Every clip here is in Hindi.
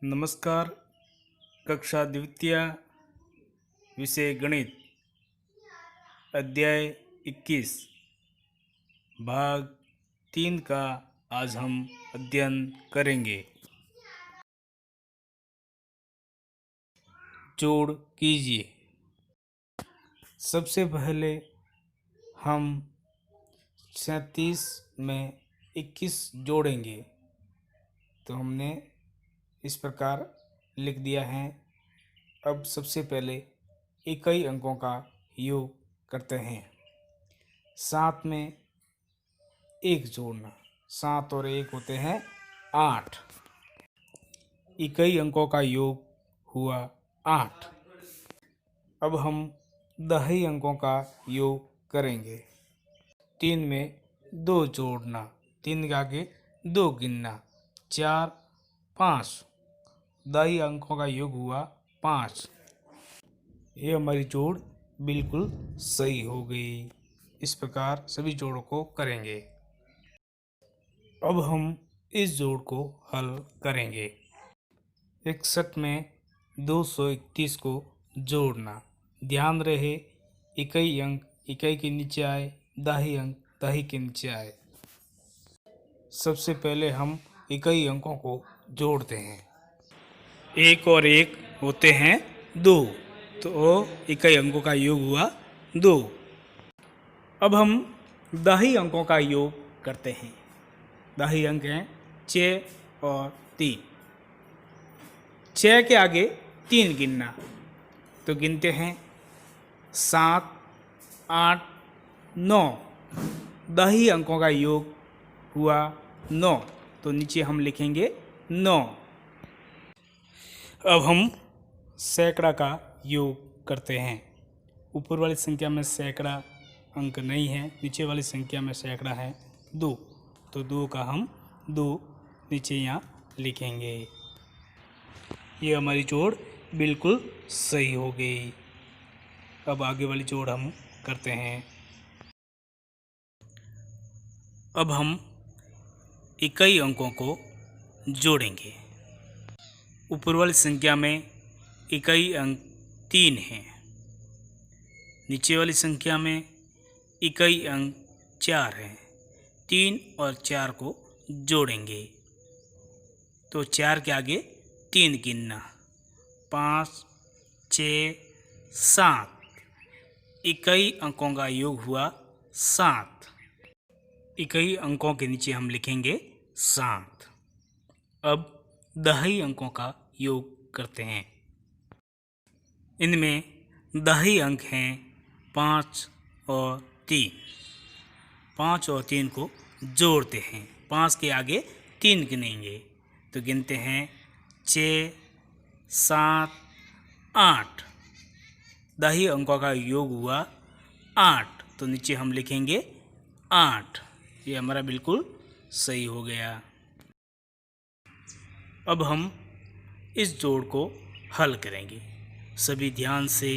नमस्कार। कक्षा द्वितीय, विषय गणित, अध्याय 21, भाग 3 का आज हम अध्ययन करेंगे। जोड़ कीजिए। सबसे पहले हम 37 में 21 जोड़ेंगे। तो हमने इस प्रकार लिख दिया है। अब सबसे पहले इकाई अंकों का योग करते हैं। 7 में 1 जोड़ना, 7 और 1 होते हैं 8। इकाई अंकों का योग हुआ 8। अब हम दहाई अंकों का योग करेंगे। 3 में 2 जोड़ना, 3 के आगे 2 गिनना, 4 5। दहाई अंकों का योग हुआ 5। ये हमारी जोड़ बिल्कुल सही हो गई। इस प्रकार सभी जोड़ों को करेंगे। अब हम इस जोड़ को हल करेंगे। 61 में 231 को जोड़ना। ध्यान रहे इकाई अंक इकाई के नीचे आए, दहाई अंक दहाई के नीचे आए। सबसे पहले हम इकाई अंकों को जोड़ते हैं। 1 और 1 होते हैं 2, तो इकाई अंकों का योग हुआ 2। अब हम दहाई अंकों का योग करते हैं। दहाई अंक हैं 6 और 3। 6 के आगे 3 गिनना, तो गिनते हैं 7 8 9। दहाई अंकों का योग हुआ 9, तो नीचे हम लिखेंगे 9। अब हम सैकड़ा का योग करते हैं। ऊपर वाली संख्या में सैकड़ा अंक नहीं है, नीचे वाली संख्या में सैकड़ा है 2, तो 2 का हम 2 नीचे यहाँ लिखेंगे। ये हमारी जोड़ बिल्कुल सही हो गई। अब आगे वाली जोड़ हम करते हैं। अब हम इकाई अंकों को जोड़ेंगे। ऊपर वाली संख्या में इकाई अंक 3 हैं। नीचे वाली संख्या में इकाई अंक 4 हैं। 3 और 4 को जोड़ेंगे, तो 4 के आगे 3 गिनना, 5 6 7। इकाई अंकों का योग हुआ 7। इकाई अंकों के नीचे हम लिखेंगे 7। अब दहाई अंकों का योग करते हैं। इनमें दहाई अंक हैं 5 और 3। 5 और 3 को जोड़ते हैं। 5 के आगे 3 गिनेंगे, तो गिनते हैं 6 7 8। दहाई अंकों का योग हुआ 8, तो नीचे हम लिखेंगे 8। ये हमारा बिल्कुल सही हो गया। अब हम इस जोड़ को हल करेंगे। सभी ध्यान से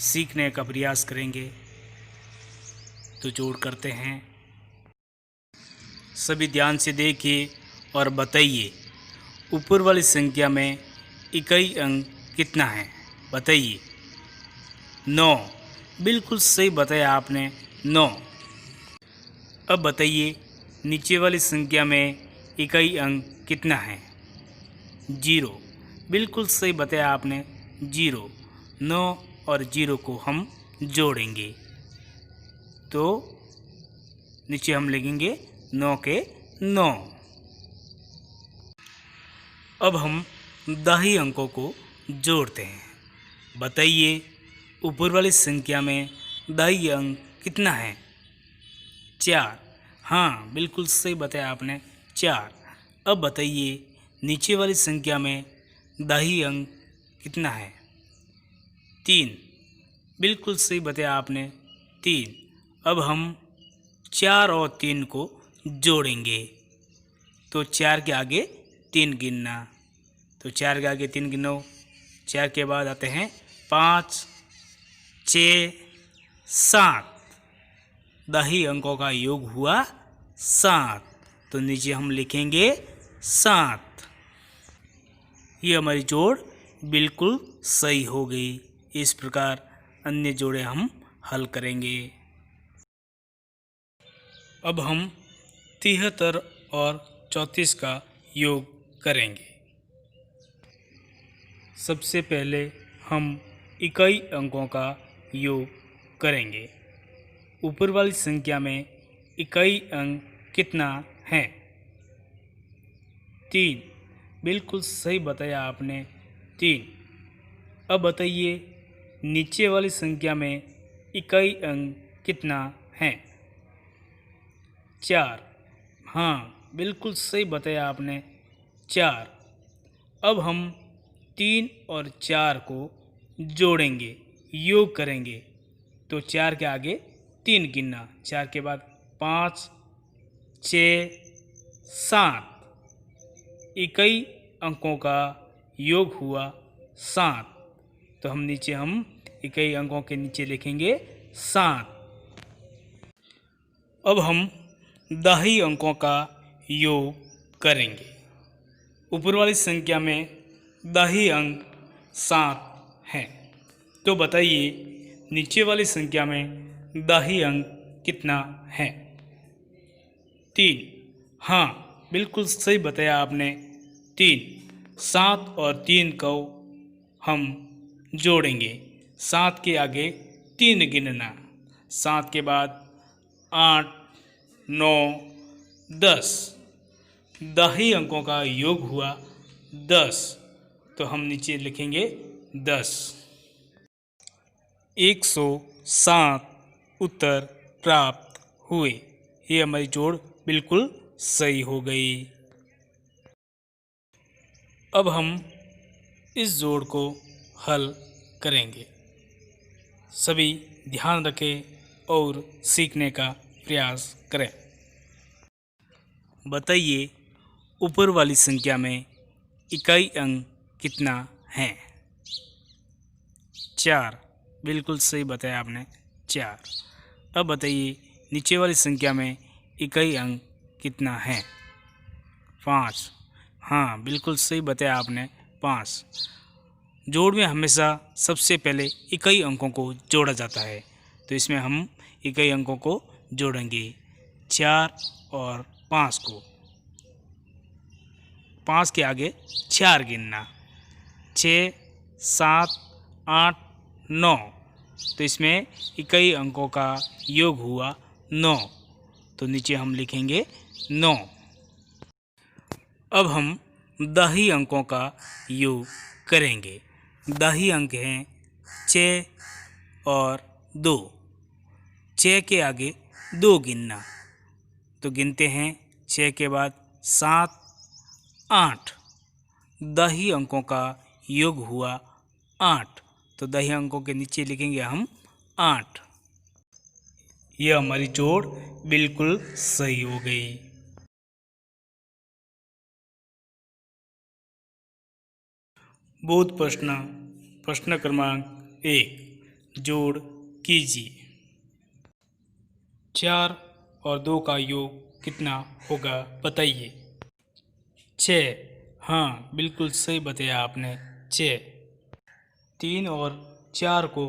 सीखने का प्रयास करेंगे। तो जोड़ करते हैं। सभी ध्यान से देखिए और बताइए, ऊपर वाली संख्या में इकाई अंक कितना है? बताइए। 9। बिल्कुल सही बताया आपने, 9। अब बताइए, नीचे वाली संख्या में इकाई अंक कितना है? 0। बिल्कुल सही बताया आपने, 0। 9 और 0 को हम जोड़ेंगे, तो नीचे हम लिखेंगे 9 के 9। अब हम दहाई अंकों को जोड़ते हैं। बताइए, ऊपर वाली संख्या में दहाई अंक कितना है? 4। हाँ, बिल्कुल सही बताया आपने, 4। अब बताइए, नीचे वाली संख्या में दहाई अंक कितना है? 3। बिल्कुल सही बताया आपने, 3। अब हम 4 और 3 को जोड़ेंगे, तो 4 के आगे 3 गिनना, तो 4 के आगे 3 गिनो। 4 के बाद आते हैं 5 6 7। दहाई अंकों का योग हुआ 7, तो नीचे हम लिखेंगे 7। ये हमारी जोड़ बिल्कुल सही हो गई। इस प्रकार अन्य जोड़े हम हल करेंगे। अब हम 73 और 34 का योग करेंगे। सबसे पहले हम इकाई अंकों का योग करेंगे। ऊपर वाली संख्या में इकाई अंक कितना है? 3। बिल्कुल सही बताया आपने, 3। अब बताइए नीचे वाली संख्या में इकाई अंक कितना है? 4। हाँ, बिल्कुल सही बताया आपने, 4। अब हम 3 और 4 को जोड़ेंगे, योग करेंगे। तो 4 के आगे 3 गिनना, 4 के बाद 5, 6, 7। इकाई अंकों का योग हुआ 7। तो हम इकाई अंकों के नीचे लिखेंगे 7। अब हम दहाई अंकों का योग करेंगे। ऊपर वाली संख्या में दहाई अंक 7 है। तो बताइए नीचे वाली संख्या में दहाई अंक कितना है? 3। हाँ, बिल्कुल सही बताया आपने, 3। 7 और 3 को हम जोड़ेंगे। 7 के आगे 3 गिनना, 7 के बाद 8, 9, 10। दहाई अंकों का योग हुआ 10। तो हम नीचे लिखेंगे 10। 107 उत्तर प्राप्त हुए। ये हमारी जोड़ बिल्कुल सही हो गई। अब हम इस जोड़ को हल करेंगे। सभी ध्यान रखें और सीखने का प्रयास करें। बताइए ऊपर वाली संख्या में इकाई अंक कितना है? 4। बिल्कुल सही बताया आपने, 4। अब बताइए नीचे वाली संख्या में इकाई अंक कितना है? 5। हाँ, बिल्कुल सही बताया आपने, 5। जोड़ में हमेशा सबसे पहले इकाई अंकों को जोड़ा जाता है। तो इसमें हम इकाई अंकों को जोड़ेंगे, 4 और 5 को। 5 के आगे 4 गिनना, 6, 7, 8, 9। तो इसमें इकाई अंकों का योग हुआ 9। तो नीचे हम लिखेंगे 9। अब हम दहाई अंकों का योग करेंगे। दहाई अंक हैं 6 और 2। 6 के आगे 2 गिनना, तो गिनते हैं 6 के बाद 7, 8। दहाई अंकों का योग हुआ 8। तो दहाई अंकों के नीचे लिखेंगे हम 8। यह हमारी जोड़ बिल्कुल सही हो गई। बोध प्रश्न, प्रश्न क्रमांक 1, जोड़ कीजिए। 4 और 2 का योग कितना होगा बताइए। 6। हाँ, बिल्कुल सही बताया आपने, 6। 3 और 4 को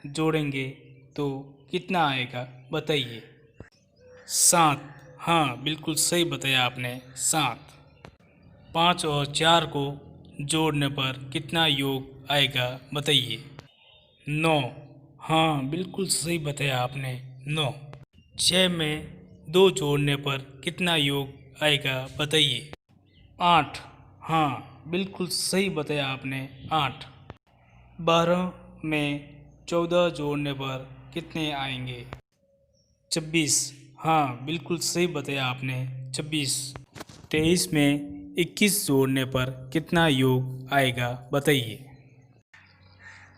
जोड़ेंगे तो कितना आएगा बताइए। 7। हाँ, बिल्कुल सही बताया आपने, 7। 5 और 4 को जोड़ने पर कितना योग आएगा बताइए। 9। हाँ, बिल्कुल सही बताया आपने, 9। 6 में 2 जोड़ने पर कितना योग आएगा बताइए। 8। हाँ, बिल्कुल सही बताया आपने, 8। 12 में 14 जोड़ने पर कितने आएंगे? 26। हाँ, बिल्कुल सही बताया आपने, 26। 23 में 21 जोड़ने पर कितना योग आएगा बताइए।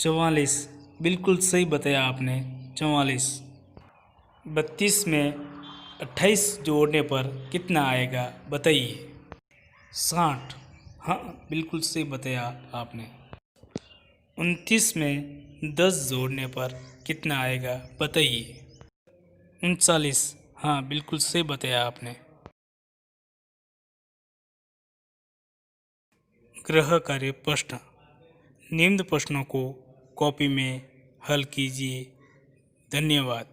44। बिल्कुल सही बताया आपने, 44। 32 में 28 जोड़ने पर कितना आएगा बताइए। 60। हाँ, बिल्कुल सही बताया आपने। 29 में 10 जोड़ने पर कितना आएगा बताइए। 39। हाँ, बिल्कुल सही बताया आपने। गृह कार्य प्रश्न। निम्न प्रश्नों को कॉपी में हल कीजिए। धन्यवाद।